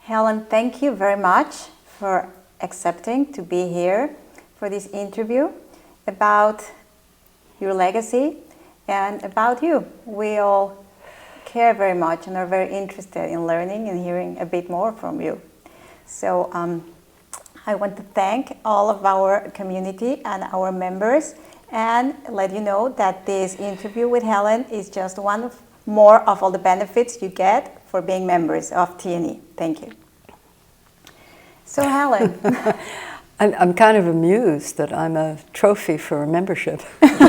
Helen, thank you very much for accepting to be here for this interview about your legacy and about you. We all care very much and are very interested in learning and hearing a bit more from you. So I want to thank all of our community and our members and let you know that this interview with Helen is just one more of all the benefits you get for being members of TNE. Thank you. So Helen. I'm kind of amused that I'm a trophy for a membership. Okay,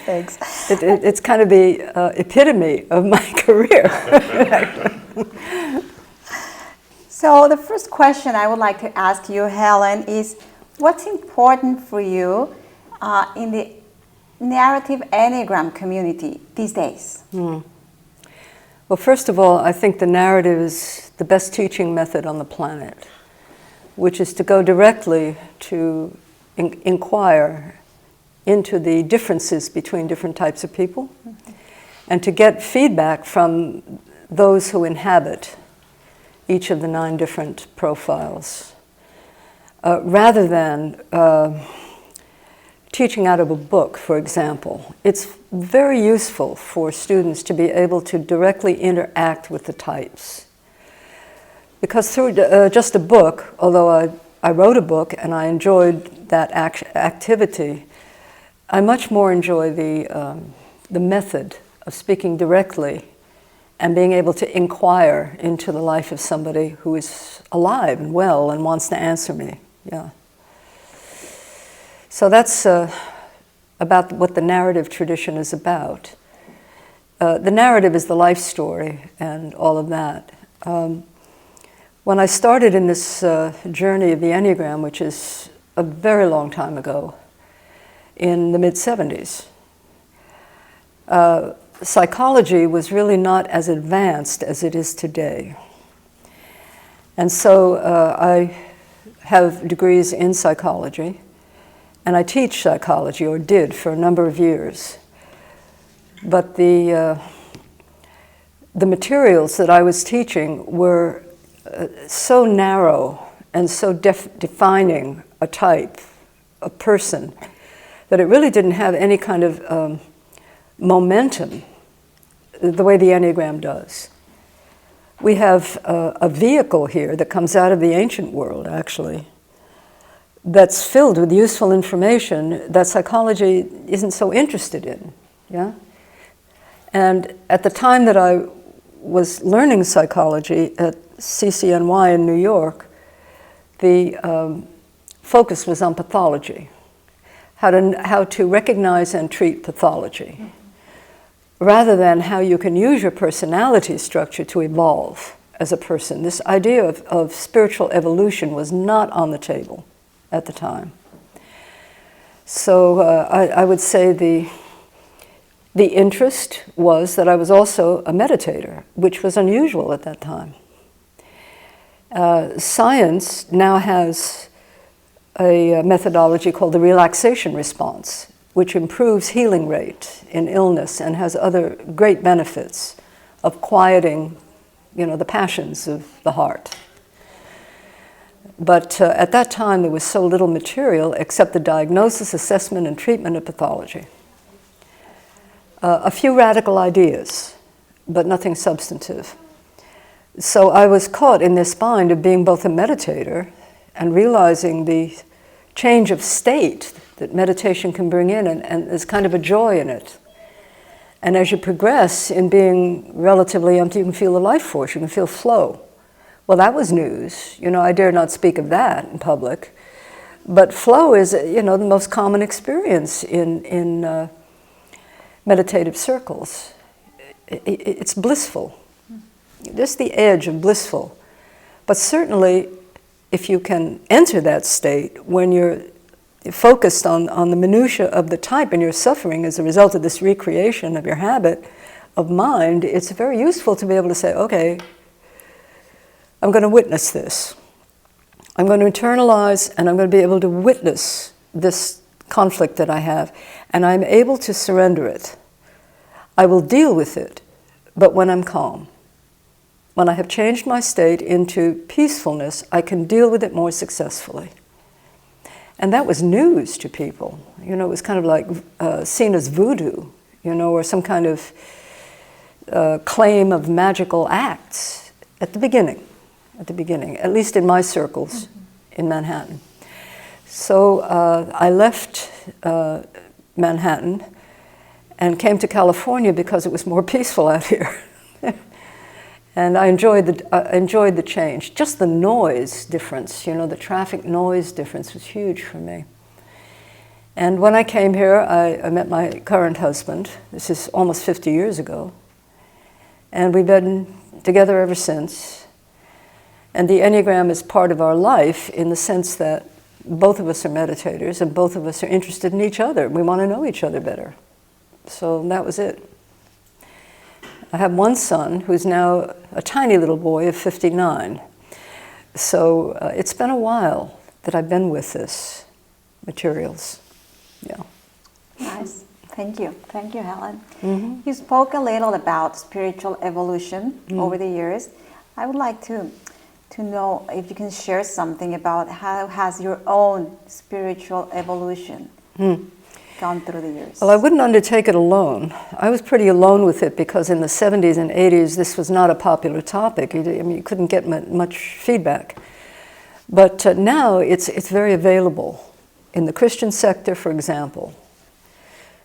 thanks. It's kind of the epitome of my career. So the first question I would like to ask you, Helen, is what's important for you in the narrative Enneagram community these days? Well, first of all, I think the narrative is the best teaching method on the planet, which is to go directly to inquire into the differences between different types of people and to get feedback from those who inhabit each of the 9 different profiles, rather than teaching out of a book, for example. It's very useful for students to be able to directly interact with the types. Because through just a book, although I wrote a book and I enjoyed that activity, I much more enjoy the method of speaking directly and being able to inquire into the life of somebody who is alive and well and wants to answer me. Yeah. So that's about what the narrative tradition is about. The narrative is the life story and all of that. When I started in this journey of the Enneagram, which is a very long time ago, in the mid-70s, psychology was really not as advanced as it is today. And so I have degrees in psychology, and I teach psychology, or did for a number of years. But the materials that I was teaching were so narrow and so defining a type, a person, that it really didn't have any kind of momentum the way the Enneagram does. We have a vehicle here that comes out of the ancient world, actually, that's filled with useful information that psychology isn't so interested in. Yeah? And at the time that I was learning psychology at CCNY in New York, the focus was on pathology, how to recognize and treat pathology, rather than how you can use your personality structure to evolve as a person. This idea of spiritual evolution was not on the table at the time. So I would say the interest was that I was also a meditator, which was unusual at that time. Science now has a methodology called the relaxation response, which improves healing rate in illness and has other great benefits of quieting, the passions of the heart. But at that time, there was so little material except the diagnosis, assessment, and treatment of pathology. A few radical ideas, but nothing substantive. So I was caught in this bind of being both a meditator and realizing the change of state that meditation can bring in, and there's kind of a joy in it. And as you progress in being relatively empty, you can feel the life force, you can feel flow. Well, that was news. I dare not speak of that in public. But flow is, the most common experience in meditative circles. It's blissful. Just the edge of blissful. But certainly, if you can enter that state when you're focused on the minutiae of the type and you're suffering as a result of this recreation of your habit of mind, it's very useful to be able to say, okay, I'm going to witness this. I'm going to internalize and I'm going to be able to witness this conflict that I have, and I'm able to surrender it. I will deal with it, but when I'm calm. when I have changed my state into peacefulness, I can deal with it more successfully. And that was news to people. You know, it was kind of like seen as voodoo, you know, or some kind of claim of magical acts at the beginning, at least in my circles in Manhattan. So I left Manhattan and came to California because it was more peaceful out here. And I enjoyed the change. Just the noise difference, you know, the traffic noise difference was huge for me. And when I came here, I met my current husband. This is almost 50 years ago. And we've been together ever since. And the Enneagram is part of our life in the sense that both of us are meditators and both of us are interested in each other. We want to know each other better. So that was it. I have one son who's now a tiny little boy of 59. So it's been a while that I've been with this materials. Yeah. Nice. Thank you. Thank you, Helen. Mm-hmm. You spoke a little about spiritual evolution over the years. I would like to know if you can share something about how has your own spiritual evolution gone through the years. Well, I wouldn't undertake it alone. I was pretty alone with it because in the 70s and 80s, this was not a popular topic. You couldn't get much feedback. But now it's very available. In the Christian sector, for example,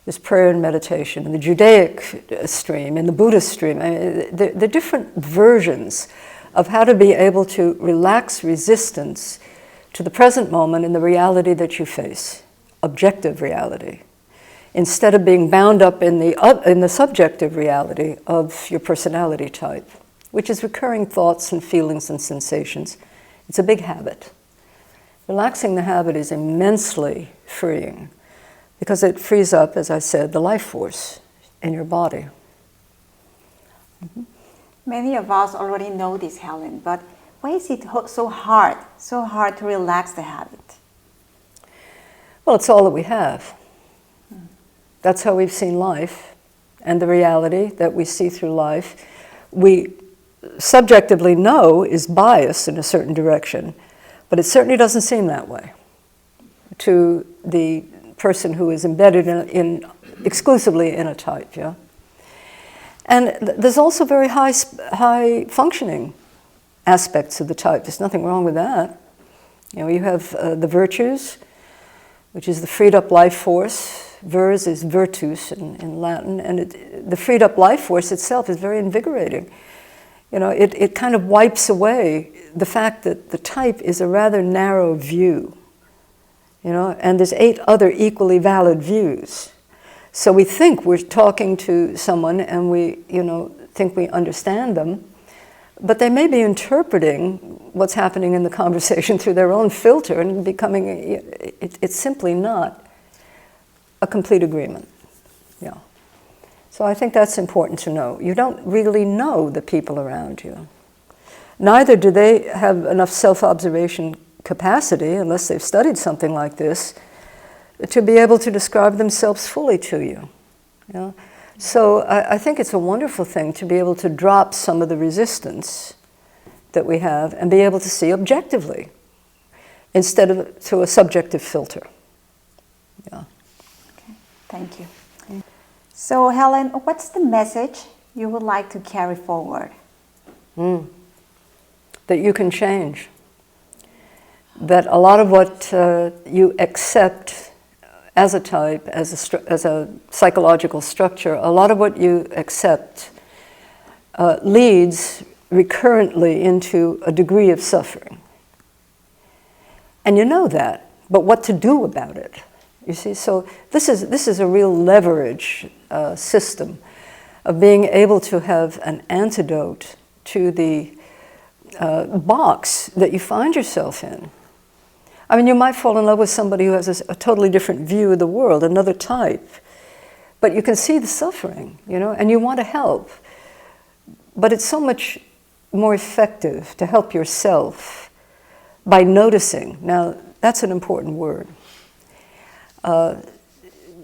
there's prayer and meditation. In the Judaic stream, in the Buddhist stream, the different versions of how to be able to relax resistance to the present moment in the reality that you face. Objective reality, instead of being bound up in the subjective reality of your personality type, which is recurring thoughts and feelings and sensations. It's a big habit. Relaxing the habit is immensely freeing because it frees up, as I said, the life force in your body. Mm-hmm. Many of us already know this, Helen, but why is it so hard to relax the habit? Well, it's all that we have. That's how we've seen life, and the reality that we see through life, we subjectively know is biased in a certain direction, but it certainly doesn't seem that way to the person who is embedded exclusively in a type, yeah? And there's also very high functioning aspects of the type. There's nothing wrong with that. You know, you have the virtues, which is the freed up life force. Vers is virtus in Latin, and the freed up life force itself is very invigorating. You know, it kind of wipes away the fact that the type is a rather narrow view, you know, and there's 8 other equally valid views. So we think we're talking to someone and we, you know, think we understand them, but they may be interpreting what's happening in the conversation through their own filter and becoming, it's simply not a complete agreement. Yeah. So I think that's important to know. You don't really know the people around you. Neither do they have enough self-observation capacity, unless they've studied something like this, to be able to describe themselves fully to you. You know? So I think it's a wonderful thing to be able to drop some of the resistance that we have and be able to see objectively instead of through a subjective filter. Yeah. Okay. Thank you. So Helen, what's the message you would like to carry forward? That you can change. That a lot of what you accept as a type, as a psychological structure, a lot of what you accept leads recurrently into a degree of suffering. And you know that, but what to do about it? You see, so this is a real leverage system of being able to have an antidote to the box that you find yourself in. I mean, you might fall in love with somebody who has a totally different view of the world, another type, but you can see the suffering, you know, and you want to help. But it's so much more effective to help yourself by noticing. Now, that's an important word.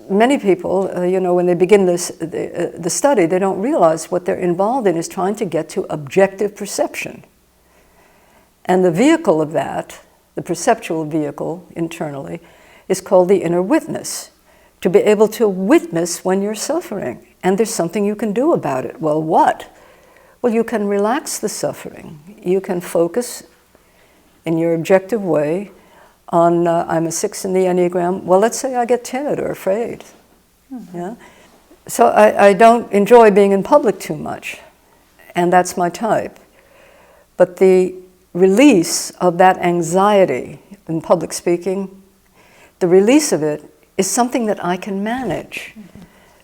many people, when they begin the study, they don't realize what they're involved in is trying to get to objective perception. And the vehicle of that, the perceptual vehicle internally, is called the inner witness. To be able to witness when you're suffering. And there's something you can do about it. Well, what? Well, you can relax the suffering. You can focus in your objective way on, I'm a 6 in the Enneagram. Well, let's say I get timid or afraid. Mm-hmm. Yeah? So I don't enjoy being in public too much. And that's my type. But the release of that anxiety in public speaking, the release of it is something that I can manage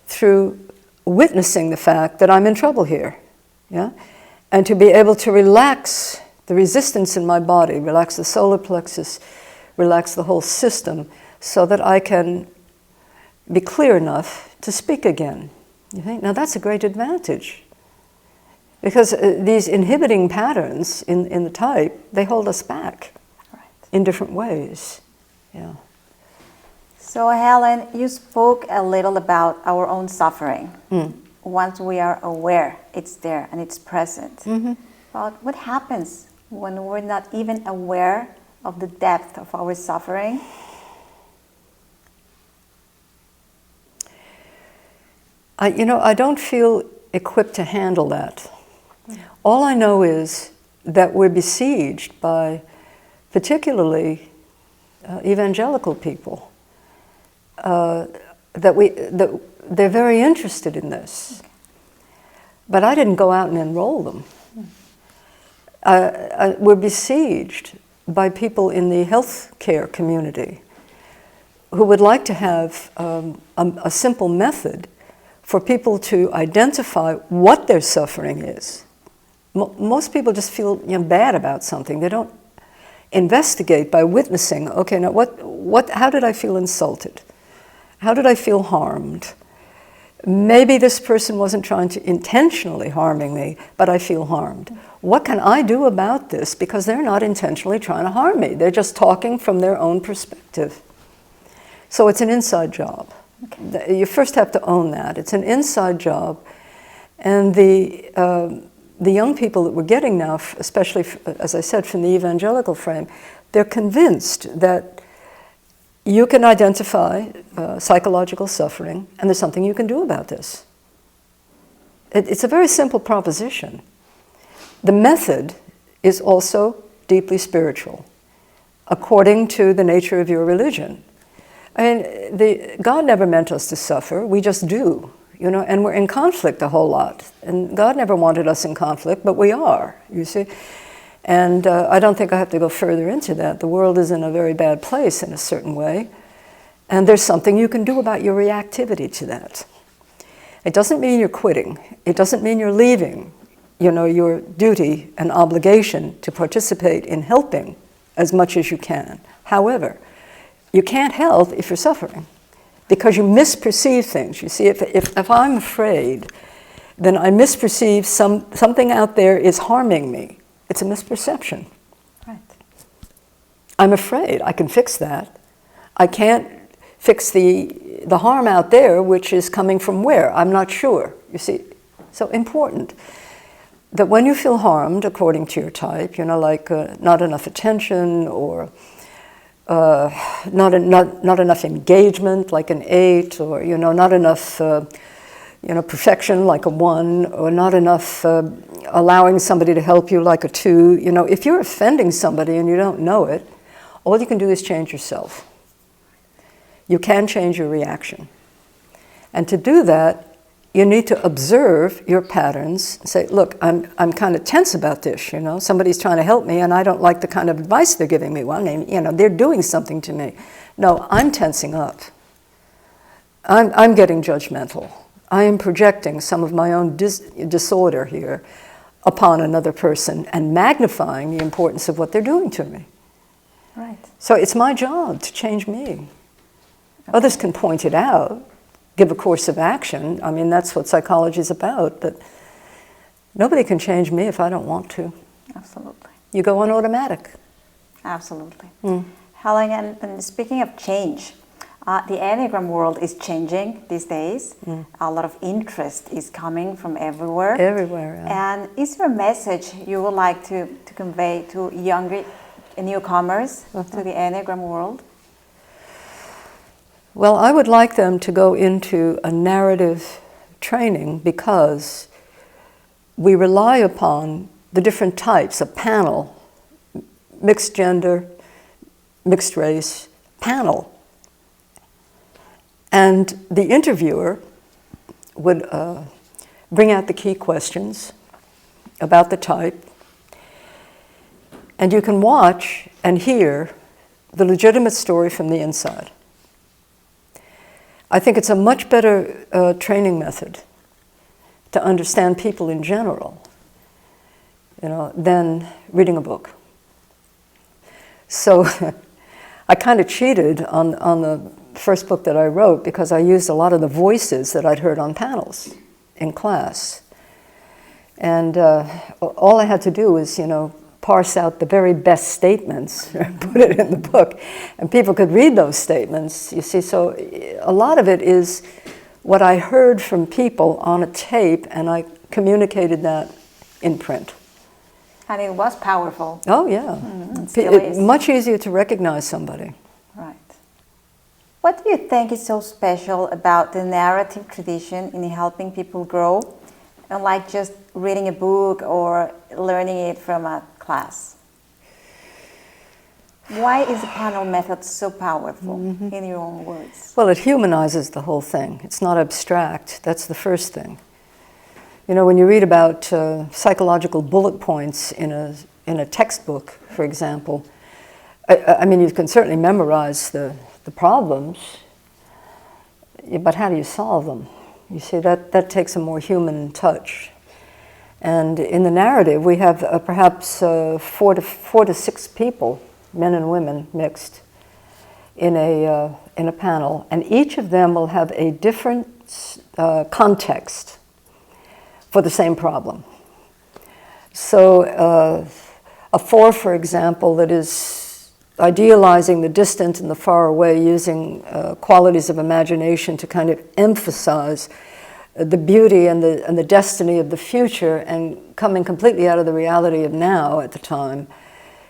through witnessing the fact that I'm in trouble here. Yeah? And to be able to relax the resistance in my body, relax the solar plexus, relax the whole system, so that I can be clear enough to speak again. You think? Now that's a great advantage. Because these inhibiting patterns in the type, they hold us back in different ways. Yeah. So Helen, you spoke a little about our own suffering. Once we are aware, it's there and it's present. Mm-hmm. But what happens when we're not even aware of the depth of our suffering? I don't feel equipped to handle that. All I know is that we're besieged by particularly evangelical people. That they're very interested in this. Okay. But I didn't go out and enroll them. We're besieged by people in the healthcare community who would like to have a simple method for people to identify what their suffering is. Most people just feel bad about something. They don't investigate by witnessing. Okay, now how did I feel insulted? How did I feel harmed? Maybe this person wasn't trying to intentionally harming me, but I feel harmed. What can I do about this? Because they're not intentionally trying to harm me. They're just talking from their own perspective. So it's an inside job. Okay. You first have to own that. It's an inside job. And the young people that we're getting now, especially, as I said, from the evangelical frame, they're convinced that you can identify psychological suffering, and there's something you can do about this. It's a very simple proposition. The method is also deeply spiritual, according to the nature of your religion. I mean, God never meant us to suffer, we just do, and we're in conflict a whole lot. And God never wanted us in conflict, but we are, you see. And I don't think I have to go further into that. The world is in a very bad place in a certain way, and there's something you can do about your reactivity to that. It doesn't mean you're quitting. It doesn't mean you're leaving, your duty and obligation to participate in helping as much as you can. However, you can't help if you're suffering, because you misperceive things. You see, if I'm afraid, then I misperceive something out there is harming me. It's a misperception. Right. I'm afraid. I can fix that. I can't fix the harm out there, which is coming from where? I'm not sure. You see, so important that when you feel harmed, according to your type, like not enough attention, or not enough engagement, like an 8, or not enough perfection, like a 1, or not enough allowing somebody to help you, like a 2. If you're offending somebody and you don't know it, all you can do is change yourself. You can change your reaction. And to do that, you need to observe your patterns and say, look, I'm kind of tense about this, Somebody's trying to help me and I don't like the kind of advice they're giving me. Well, they're doing something to me. No, I'm tensing up. I'm getting judgmental. I am projecting some of my own disorder here upon another person and magnifying the importance of what they're doing to me. Right. So it's my job to change me. Okay. Others can point it out, give a course of action. I mean, that's what psychology is about, but nobody can change me if I don't want to. Absolutely. You go on automatic. Absolutely. Helen, and speaking of change, The Enneagram world is changing these days. A lot of interest is coming from everywhere. Everywhere, yeah. And is there a message you would like to convey to younger newcomers to the Enneagram world? Well, I would like them to go into a narrative training because we rely upon the different types, a panel, mixed gender, mixed race, panel. And the interviewer would bring out the key questions about the type, and you can watch and hear the legitimate story from the inside. I think it's a much better training method to understand people in general, than reading a book. So I kind of cheated on the first book that I wrote because I used a lot of the voices that I'd heard on panels in class. And all I had to do was, parse out the very best statements and put it in the book. And people could read those statements, you see. So a lot of it is what I heard from people on a tape, and I communicated that in print. And it was powerful. Oh, yeah. It still is. Much easier to recognize somebody. Right. What do you think is so special about the narrative tradition in helping people grow, unlike just reading a book or learning it from a class? Why is the panel method so powerful, in your own words? Well, it humanizes the whole thing. It's not abstract. That's the first thing. When you read about psychological bullet points in a textbook, for example, I mean, you can certainly memorize the problems, but how do you solve them? You see, that takes a more human touch. And in the narrative, we have perhaps 4 to 6 people, men and women mixed, in a panel, and each of them will have a different context for the same problem. So a 4, for example, that is idealizing the distant and the far away, using qualities of imagination to kind of emphasize the beauty and the destiny of the future, and coming completely out of the reality of now at the time,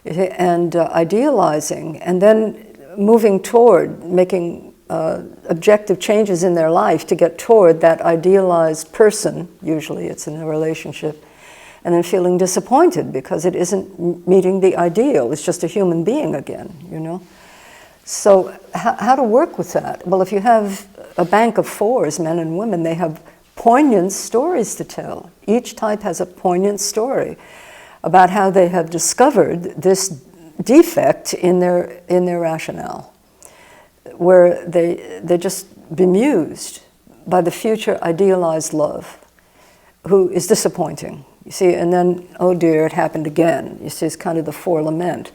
and idealizing, and then moving toward making objective changes in their life to get toward that idealized person. Usually it's in a relationship, and then feeling disappointed because it isn't meeting the ideal. It's just a human being again, So how to work with that? Well, if you have a bank of 4s, men and women, they have poignant stories to tell. Each type has a poignant story about how they have discovered this defect in their rationale, where they're just bemused by the future idealized love, who is disappointing. You see, and then, oh dear, it happened again. You see, it's kind of the 4 lament.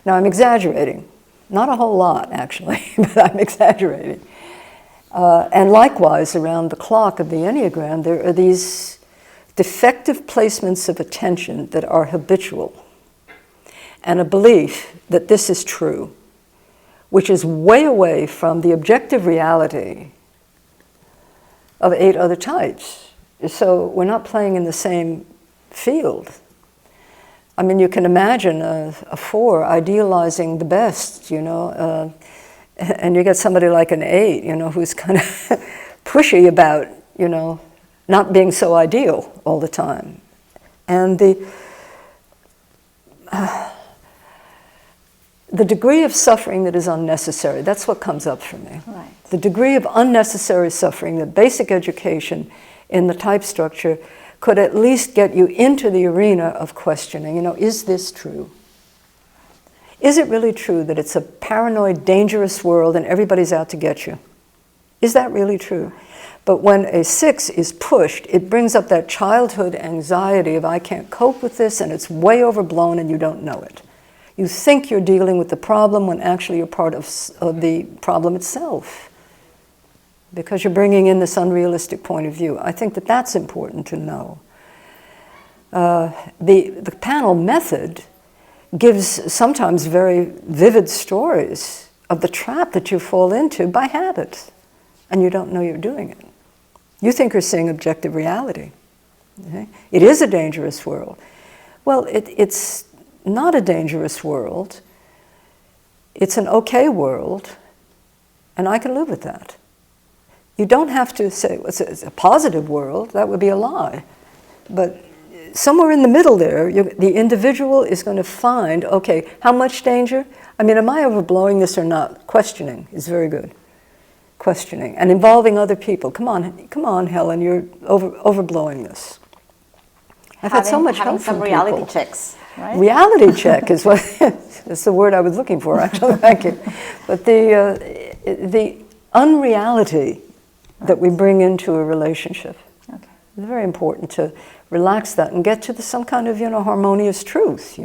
Now, I'm exaggerating. Not a whole lot, actually, but I'm exaggerating. And likewise, around the clock of the Enneagram, there are these defective placements of attention that are habitual, and a belief that this is true, which is way away from the objective reality of 8 other types. So we're not playing in the same field. I mean, you can imagine a 4 idealizing the best, and you get somebody like an 8, who's kind of pushy about, not being so ideal all the time. And the degree of suffering that is unnecessary, that's what comes up for me. Right. The degree of unnecessary suffering, the basic education in the type structure could at least get you into the arena of questioning, is this true? Is it really true that it's a paranoid, dangerous world and everybody's out to get you? Is that really true? But when a 6 is pushed, it brings up that childhood anxiety of I can't cope with this, and it's way overblown and you don't know it. You think you're dealing with the problem when actually you're part of the problem itself, because you're bringing in this unrealistic point of view. I think that that's important to know. The panel method gives sometimes very vivid stories of the trap that you fall into by habit, and you don't know you're doing it. You think you're seeing objective reality. Okay? It is a dangerous world. Well, it's not a dangerous world. It's an okay world, and I can live with that. You don't have to say it's a positive world. That would be a lie. But somewhere in the middle there, the individual is going to find, okay, how much danger? I mean, am I overblowing this or not? Questioning is very good. Questioning and involving other people. Come on, Helen, you're overblowing this. I've had so much help from some reality checks, right? Reality check is what that's the word I was looking for. Actually, thank you. But the unreality that we bring into a relationship. Okay. It's very important to relax that and get to some kind of harmonious truth.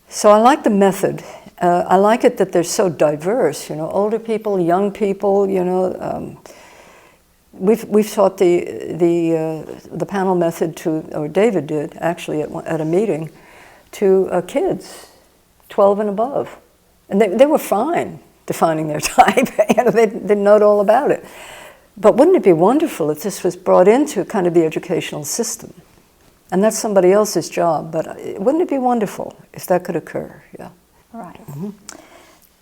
So I like the method. I like it that they're so diverse. Older people, young people. We've taught the panel method to, or David did actually at a meeting, to kids, 12 and above, and they were fine defining their type. They know all about it. But wouldn't it be wonderful if this was brought into kind of the educational system? And that's somebody else's job, but wouldn't it be wonderful if that could occur? Yeah. Right. Mm-hmm.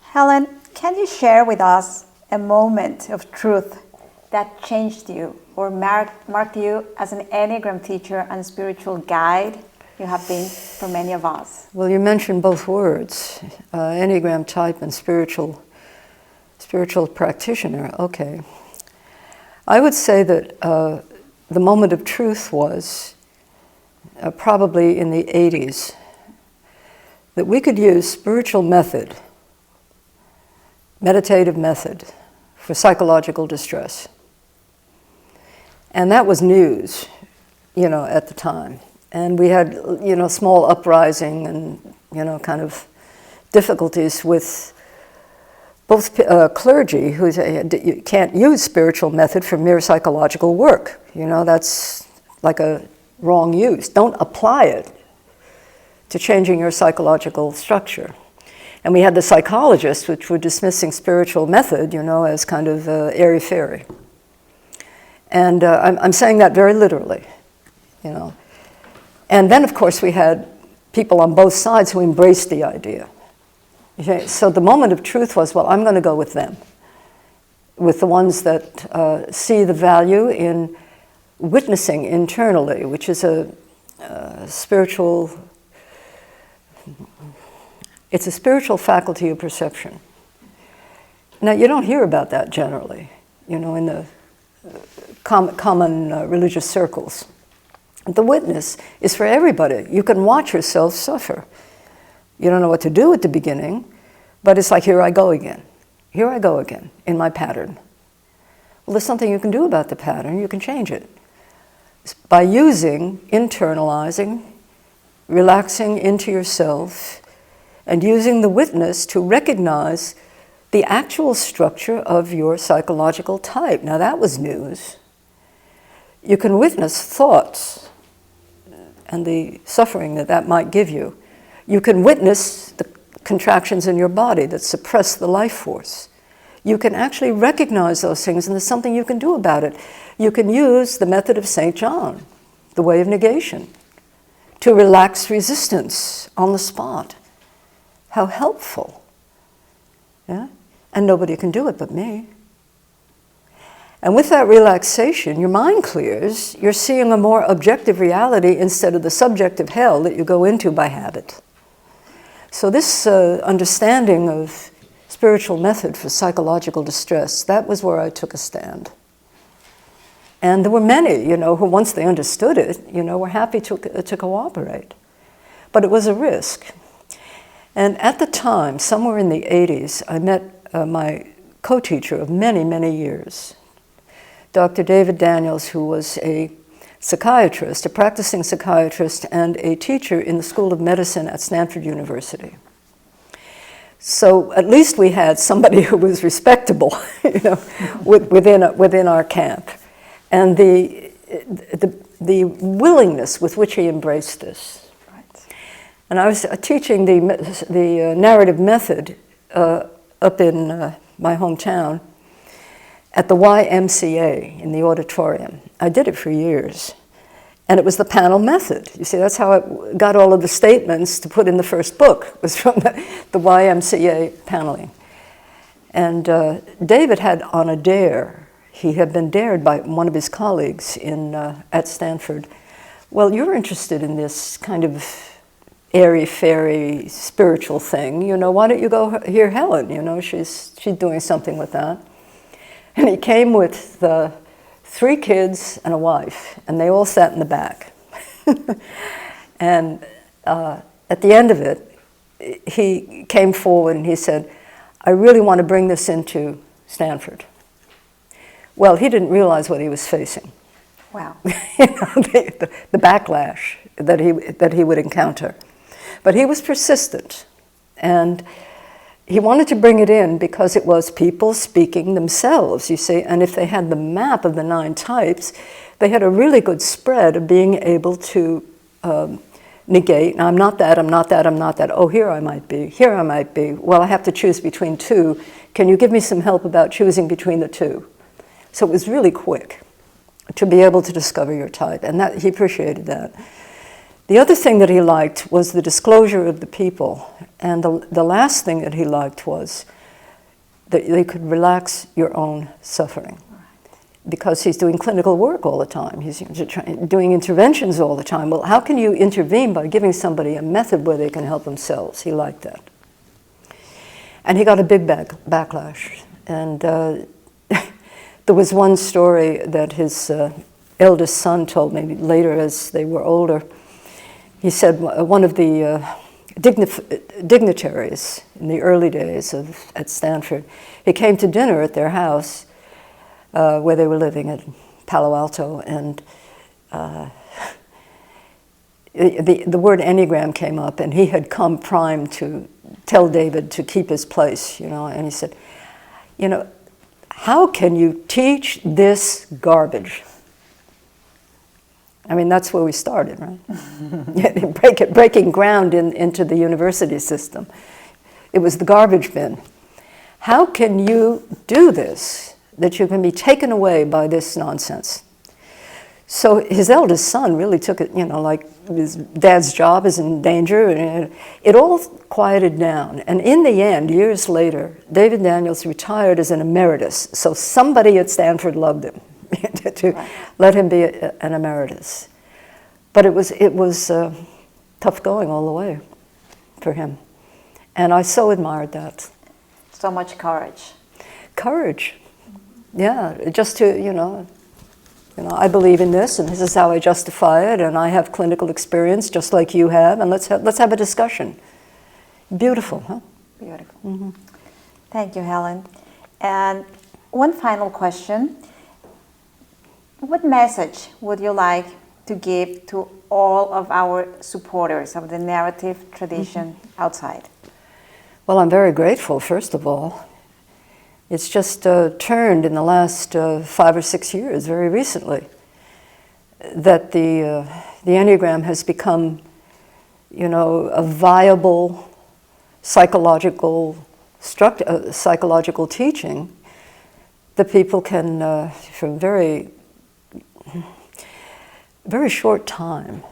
Helen, can you share with us a moment of truth that changed you or marked you as an Enneagram teacher and spiritual guide you have been for many of us? Well, you mentioned both words, Enneagram type and spiritual practitioner. Okay. I would say that the moment of truth was probably in the 80s, that we could use spiritual method, meditative method, for psychological distress. And that was news, at the time. And we had, small uprising and, kind of difficulties with both clergy who say you can't use spiritual method for mere psychological work. That's like a wrong use. Don't apply it to changing your psychological structure. And we had the psychologists, which were dismissing spiritual method, as kind of airy-fairy. And I'm saying that very literally, And then, of course, we had people on both sides who embraced the idea. Okay? So the moment of truth was, well, I'm going to go with them, with the ones that see the value in witnessing internally, which is a spiritual, it's a spiritual faculty of perception. Now, you don't hear about that generally, in the common religious circles. The witness is for everybody. You can watch yourself suffer. You don't know what to do at the beginning, but it's like, here I go again. Here I go again in my pattern. Well, there's something you can do about the pattern. You can change it. By using, internalizing, relaxing into yourself, and using the witness to recognize the actual structure of your psychological type. Now that was news. You can witness thoughts and the suffering that might give you. You can witness the contractions in your body that suppress the life force. You can actually recognize those things, and there's something you can do about it. You can use the method of St. John, the way of negation, to relax resistance on the spot. How helpful. Yeah? And nobody can do it but me. And with that relaxation, your mind clears. You're seeing a more objective reality instead of the subjective hell that you go into by habit. So this understanding of spiritual method for psychological distress, that was where I took a stand. And there were many, who once they understood it, were happy to cooperate. But it was a risk. And at the time, somewhere in the 80s, I met my co-teacher of many, many years, Dr. David Daniels, who was a psychiatrist, a practicing psychiatrist, and a teacher in the School of Medicine at Stanford University. So at least we had somebody who was respectable, within our camp. And the willingness with which he embraced this. Right. And I was teaching the narrative method up in my hometown at the YMCA in the auditorium. I did it for years. And it was the panel method. You see, that's how I got all of the statements to put in the first book, was from the YMCA paneling. And David had on a dare, he had been dared by one of his colleagues at Stanford. Well, you're interested in this kind of airy-fairy spiritual thing, you know, why don't you go hear Helen, you know, she's doing something with that. And he came with 3 kids and a wife, and they all sat in the back. And at the end of it, he came forward and he said, I really want to bring this into Stanford. Well, he didn't realize what he was facing. Wow. You know, the backlash that he would encounter. But he was persistent, and he wanted to bring it in because it was people speaking themselves, you see, and if they had the map of the 9 types, they had a really good spread of being able to negate, I'm not that, I'm not that, I'm not that, oh, here I might be, well, I have to choose between 2, can you give me some help about choosing between the 2? So it was really quick to be able to discover your type, and that he appreciated that. The other thing that he liked was the disclosure of the people, and the last thing that he liked was that they could relax your own suffering. Because he's doing clinical work all the time, he's doing interventions all the time. Well, how can you intervene by giving somebody a method where they can help themselves? He liked that. And he got a big backlash. And there was one story that his eldest son told me later as they were older. He said one of the dignitaries in the early days at Stanford, he came to dinner at their house where they were living at Palo Alto, and the word Enneagram came up, and he had come primed to tell David to keep his place, you know, and he said, you know, how can you teach this garbage? I mean, that's where we started, right? Breaking ground into the university system. It was the garbage bin. How can you do this, that you can be taken away by this nonsense? So his eldest son really took it, you know, like his dad's job is in danger, and it all quieted down. And in the end, years later, David Daniels retired as an emeritus. So somebody at Stanford loved him. To let him be an emeritus. But it was tough going all the way for him. And I so admired that. So much courage. Courage. Yeah, just to, you know, I believe in this, and this is how I justify it, and I have clinical experience just like you have, and let's have a discussion. Beautiful, huh? Beautiful. Mm-hmm. Thank you, Helen. And one final question. What message would you like to give to all of our supporters of the narrative tradition outside? Well, I'm very grateful, first of all. It's just turned in the last 5 or 6 years, very recently, that the Enneagram has become, you know, a viable psychological teaching that people can, from very short time,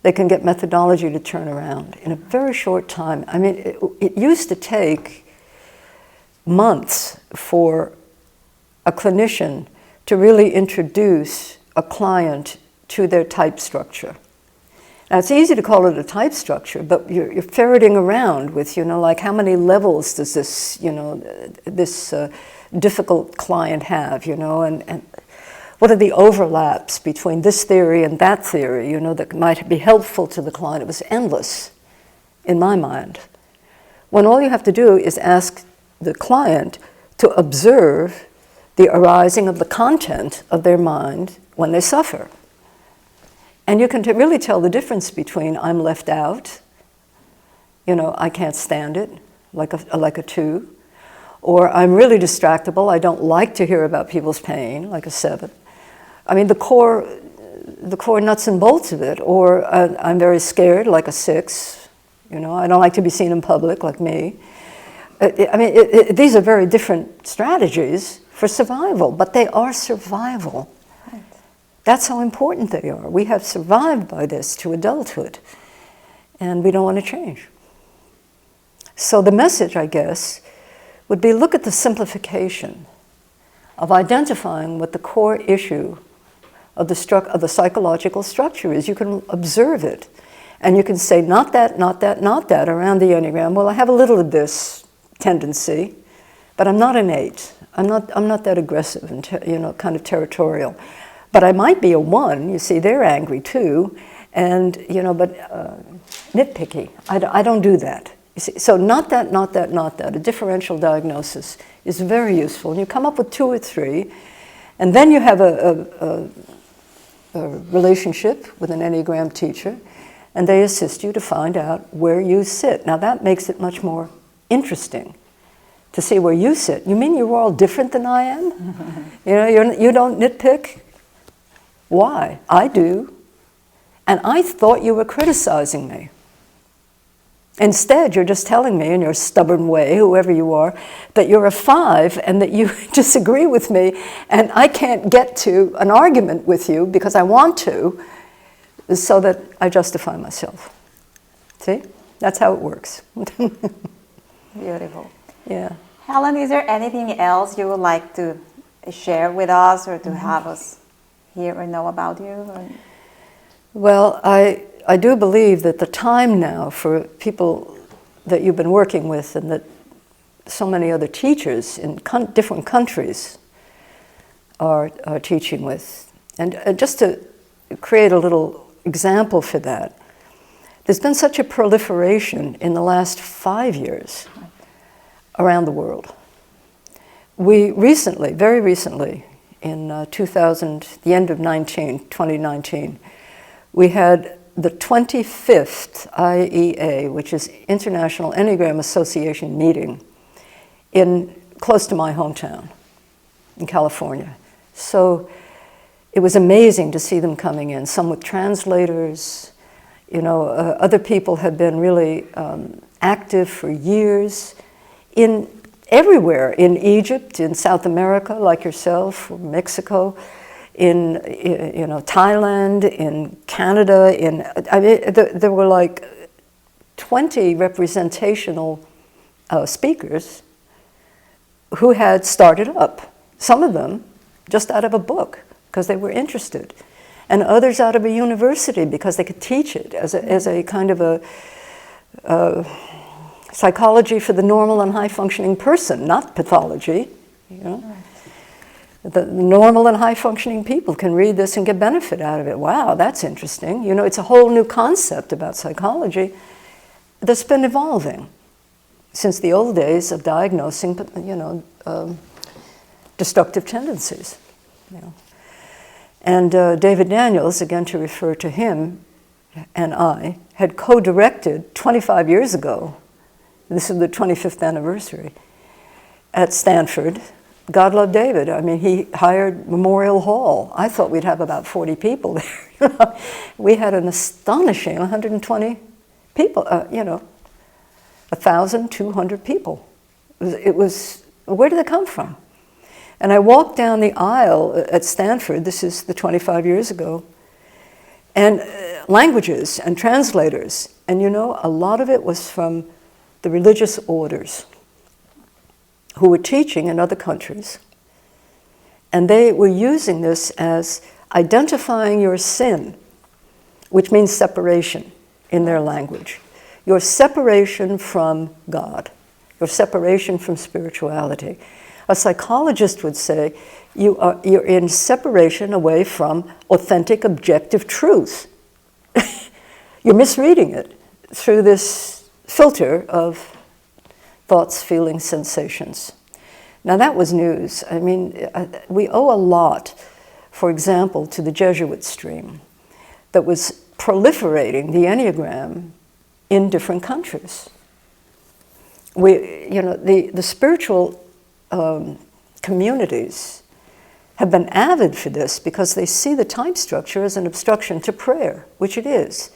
they can get methodology to turn around in a very short time. I mean, it used to take months for a clinician to really introduce a client to their type structure. Now, it's easy to call it a type structure, but you're ferreting around with, you know, like how many levels does this, you know, this difficult client have, you know, and what are the overlaps between this theory and that theory, you know, that might be helpful to the client? It was endless in my mind. When all you have to do is ask the client to observe the arising of the content of their mind when they suffer. And you can really tell the difference between I'm left out, you know, I can't stand it, like a 2, or I'm really distractible, I don't like to hear about people's pain, like a 7. I mean, the core the core nuts and bolts of it, or I'm very scared, like a 6. You know, I don't like to be seen in public, like me. I mean, these are very different strategies for survival, but they are survival. Right. That's how important they are. We have survived by this to adulthood, and we don't want to change. So the message, I guess, would be look at the simplification of identifying what the core issue of the psychological structure is. You can observe it, and you can say, not that, not that, not that, around the Enneagram. Well, I have a little of this tendency, but I'm not an 8. I'm not that aggressive and kind of territorial. But I might be a 1. You see, they're angry too, and but nitpicky. I don't do that. You see, so not that, not that, not that. A differential diagnosis is very useful, and you come up with 2 or 3, and then you have a relationship with an Enneagram teacher, and they assist you to find out where you sit. Now that makes it much more interesting to see where you sit. You mean you're all different than I am? You don't nitpick? Why? I do. And I thought you were criticizing me. Instead, you're just telling me in your stubborn way, whoever you are, that you're a 5 and that you disagree with me, and I can't get to an argument with you because I want to, so that I justify myself. See? That's how it works. Beautiful. Yeah. Helen, is there anything else you would like to share with us, or to have us hear or know about you? Or? Well, I do believe that the time now for people that you've been working with, and that so many other teachers in different countries are teaching with, and just to create a little example for that, there's been such a proliferation in the last 5 years around the world. We recently, very recently, in the end of 2019, we had the 25th IEA, which is International Enneagram Association meeting, close to my hometown in California. So it was amazing to see them coming in, some with translators. Other people had been really active for years everywhere, in Egypt, in South America, like yourself, or Mexico, in Thailand, in Canada, there were like 20 representational speakers who had started up, some of them just out of a book because they were interested, and others out of a university because they could teach it as a kind of a psychology for the normal and high-functioning person, not pathology. The normal and high-functioning people can read this and get benefit out of it. Wow, that's interesting. It's a whole new concept about psychology that's been evolving since the old days of diagnosing, destructive tendencies. And David Daniels, again to refer to him, and I had co-directed 25 years ago, this is the 25th anniversary, at Stanford. God love David. I mean, he hired Memorial Hall. I thought we'd have about 40 people there. We had an astonishing 120 people, 1,200 people. It was, where did they come from? And I walked down the aisle at Stanford, this is the 25 years ago, and languages and translators. And a lot of it was from the religious orders who were teaching in other countries. And they were using this as identifying your sin, which means separation in their language. Your separation from God, your separation from spirituality. A psychologist would say you're in separation away from authentic, objective truth. You're misreading it through this filter of thoughts, feelings, sensations. Now that was news. I mean, we owe a lot, for example, to the Jesuit stream that was proliferating the Enneagram in different countries. The spiritual communities have been avid for this because they see the type structure as an obstruction to prayer, which it is.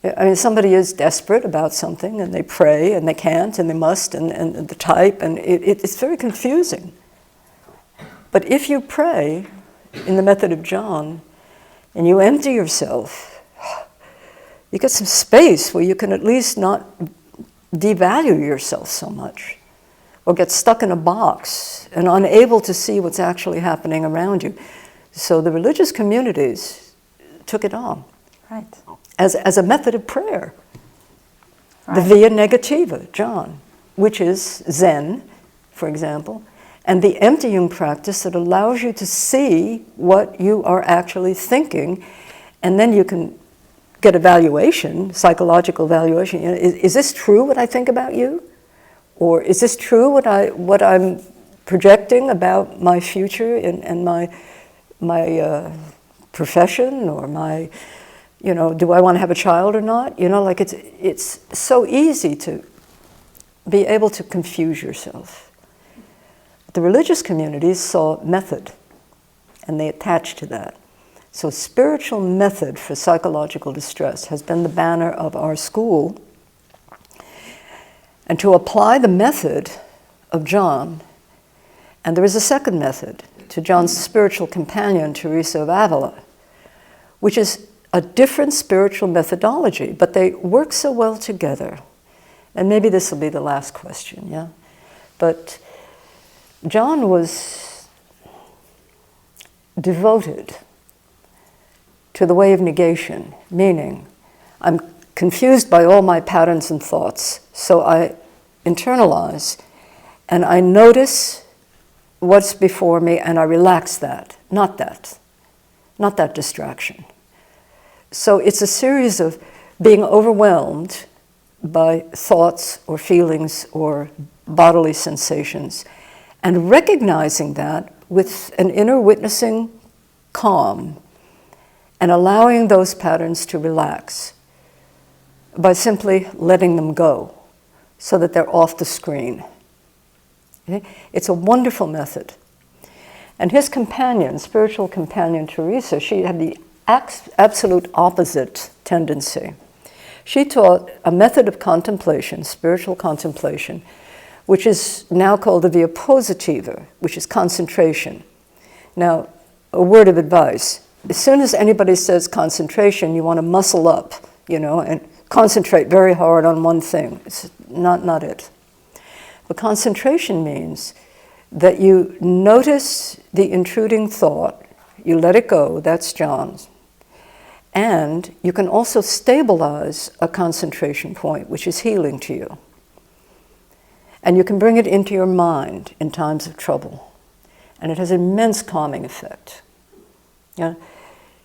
I mean, somebody is desperate about something and they pray and they can't and they must and the type, and it's very confusing. But if you pray in the method of John and you empty yourself, you get some space where you can at least not devalue yourself so much or get stuck in a box and unable to see what's actually happening around you. So the religious communities took it on. Right. As a method of prayer. Right. The via negativa, John, which is Zen, for example, and the emptying practice that allows you to see what you are actually thinking, and then you can get evaluation, psychological evaluation. You know, is this true what I think about you? Or is this true what I'm projecting about my future and my profession or my, you know, do I want to have a child or not? You know, like it's so easy to be able to confuse yourself. The religious communities saw method, and they attached to that. So spiritual method for psychological distress has been the banner of our school. And to apply the method of John, and there is a second method to John's spiritual companion, Teresa of Avila, which is a different spiritual methodology, but they work so well together. And maybe this will be the last question, yeah? But John was devoted to the way of negation, meaning I'm confused by all my patterns and thoughts, so I internalize and I notice what's before me and I relax that, not that distraction. So it's a series of being overwhelmed by thoughts or feelings or bodily sensations and recognizing that with an inner witnessing calm and allowing those patterns to relax by simply letting them go so that they're off the screen. Okay? It's a wonderful method. And his companion, spiritual companion Teresa, she had the absolute opposite tendency. She taught a method of contemplation, spiritual contemplation, which is now called the via positiva, which is concentration. Now, a word of advice. As soon as anybody says concentration, you want to muscle up, you know, and concentrate very hard on one thing. It's not it. But concentration means that you notice the intruding thought, you let it go, that's John's, and you can also stabilize a concentration point, which is healing to you. And you can bring it into your mind in times of trouble. And it has an immense calming effect. Yeah?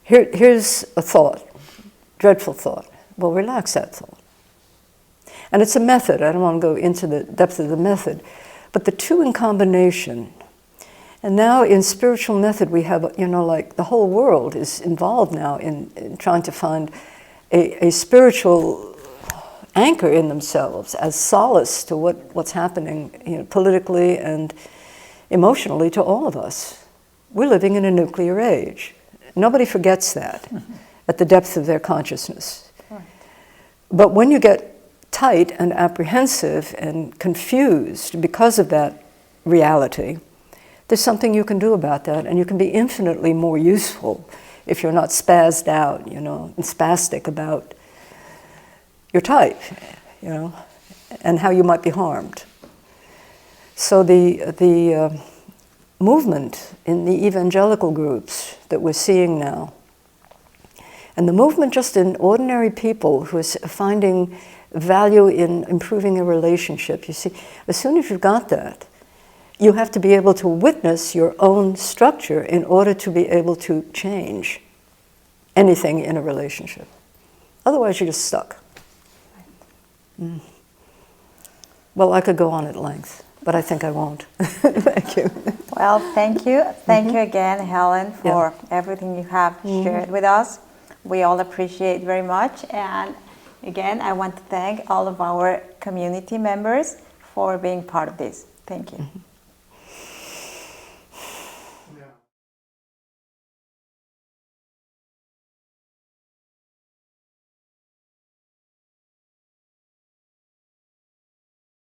Here's a thought, dreadful thought. Well, relax that thought. And it's a method. I don't want to go into the depth of the method. But the two in combination. And now in spiritual method, we have, you know, like the whole world is involved now in trying to find a spiritual anchor in themselves as solace to what's happening, you know, politically and emotionally to all of us. We're living in a nuclear age. Nobody forgets that at the depth of their consciousness. Right. But when you get tight and apprehensive and confused because of that reality, there's something you can do about that, and you can be infinitely more useful if you're not spazzed out, you know, and spastic about your type, you know, and how you might be harmed. So the movement in the evangelical groups that we're seeing now, and the movement just in ordinary people who are finding value in improving their relationship, you see, as soon as you've got that, you have to be able to witness your own structure in order to be able to change anything in a relationship. Otherwise, you're just stuck. Mm. Well, I could go on at length, but I think I won't. Thank you. Well, thank you. Thank you again, Helen, for everything you have shared with us. We all appreciate very much. And again, I want to thank all of our community members for being part of this. Thank you.